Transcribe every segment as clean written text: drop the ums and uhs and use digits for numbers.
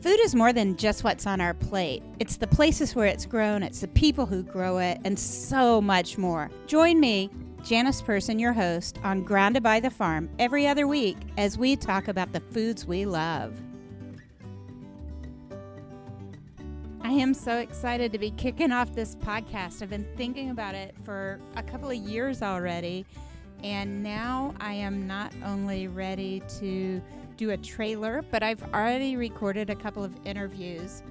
Food is more than just what's on our plate. It's the places where it's grown, it's the people who grow it, and so much more. Join me, Janice Person, your host, on Grounded by the Farm every other week as we talk about the foods we love. I am so excited to be kicking off this podcast. I've been thinking about it for a couple of years already, and now I am not only ready to do a trailer, but I've already recorded a couple of interviews.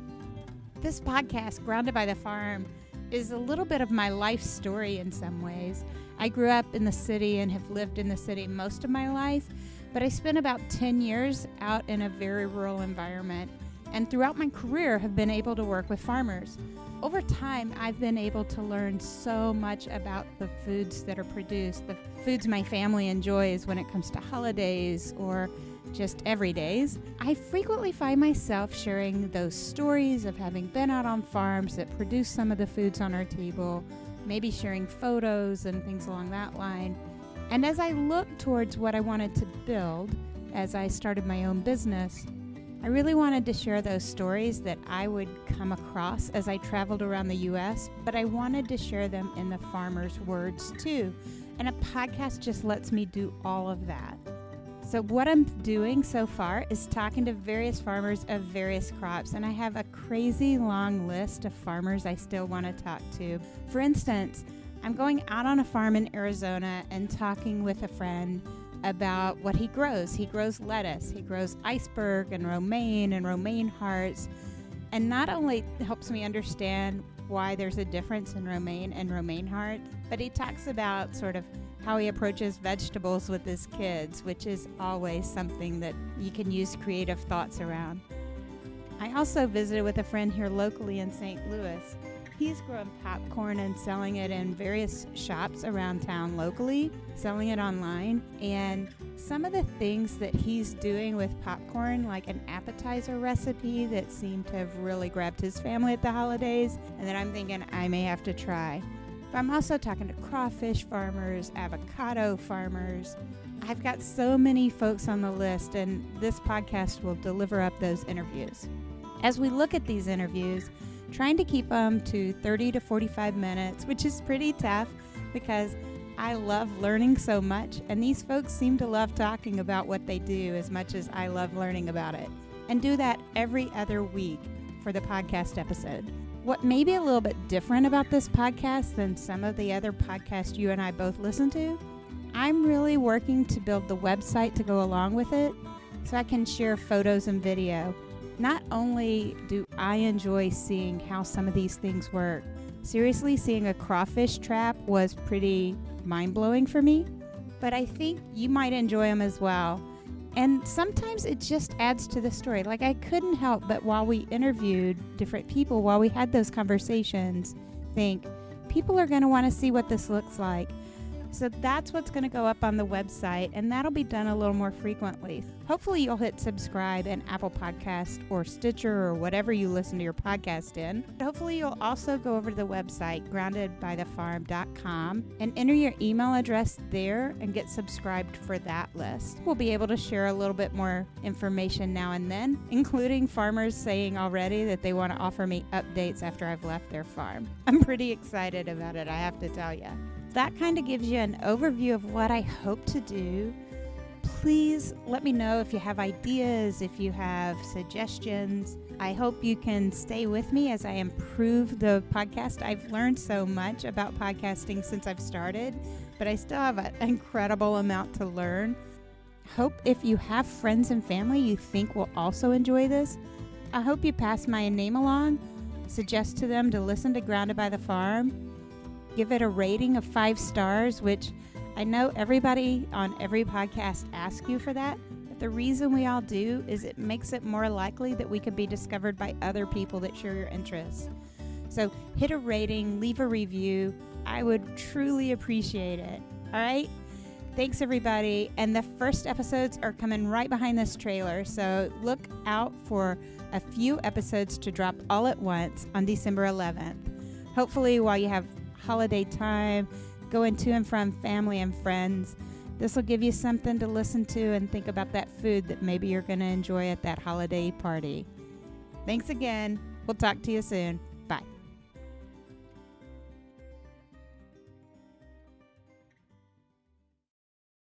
This podcast, Grounded by the Farm, is a little bit of my life story in some ways. I grew up in the city and have lived in the city most of my life, but I spent about 10 years out in a very rural environment, and throughout my career have been able to work with farmers. Over time, I've been able to learn so much about the foods that are produced, the foods my family enjoys when it comes to holidays or just everydays. I frequently find myself sharing those stories of having been out on farms that produce some of the foods on our table, maybe sharing photos and things along that line. And as I look towards what I wanted to build as I started my own business, I really wanted to share those stories that I would come across as I traveled around the U.S., but I wanted to share them in the farmers' words too. And a podcast just lets me do all of that. So what I'm doing so far is talking to various farmers of various crops, and I have a crazy long list of farmers I still want to talk to. For instance, I'm going out on a farm in Arizona and talking with a friend about what he grows. He grows lettuce, he grows iceberg and romaine hearts, and not only helps me understand why there's a difference in romaine and romaine heart, but he talks about sort of how he approaches vegetables with his kids, which is always something that you can use creative thoughts around. I also visited with a friend here locally in St. Louis. He's growing popcorn and selling it in various shops around town locally, selling it online. And some of the things that he's doing with popcorn, like an appetizer recipe that seemed to have really grabbed his family at the holidays, and that I'm thinking I may have to try. But I'm also talking to crawfish farmers, avocado farmers. I've got so many folks on the list, and this podcast will deliver up those interviews. As we look at these interviews, trying to keep them to 30 to 45 minutes, which is pretty tough because I love learning so much, and these folks seem to love talking about what they do as much as I love learning about it. And do that every other week for the podcast episode. What may be a little bit different about this podcast than some of the other podcasts you and I both listen to, I'm really working to build the website to go along with it so I can share photos and video. Not only do I enjoy seeing how some of these things work, seriously, seeing a crawfish trap was pretty mind-blowing for me, but I think you might enjoy them as well. And sometimes it just adds to the story. Like, I couldn't help but while we interviewed different people, while we had those conversations, think people are going to want to see what this looks like. So that's what's going to go up on the website, and that'll be done a little more frequently. Hopefully you'll hit subscribe in Apple Podcast or Stitcher or whatever you listen to your podcast in. Hopefully you'll also go over to the website, groundedbythefarm.com, and enter your email address there and get subscribed for that list. We'll be able to share a little bit more information now and then, including farmers saying already that they want to offer me updates after I've left their farm. I'm pretty excited about it, I have to tell you. That kind of gives you an overview of what I hope to do. Please let me know if you have ideas, if you have suggestions. I hope you can stay with me as I improve the podcast. I've learned so much about podcasting since I've started, but I still have an incredible amount to learn. Hope if you have friends and family you think will also enjoy this, I hope you pass my name along, suggest to them to listen to Grounded by the Farm. Give it a rating of 5 stars, which I know everybody on every podcast asks you for that. But the reason we all do is it makes it more likely that we could be discovered by other people that share your interests. So hit a rating, leave a review. I would truly appreciate it. All right? Thanks, everybody. And the first episodes are coming right behind this trailer. So look out for a few episodes to drop all at once on December 11th. Hopefully while you have holiday time, going to and from family and friends, this will give you something to listen to and think about that food that maybe you're going to enjoy at that holiday party. Thanks again. We'll talk to you soon.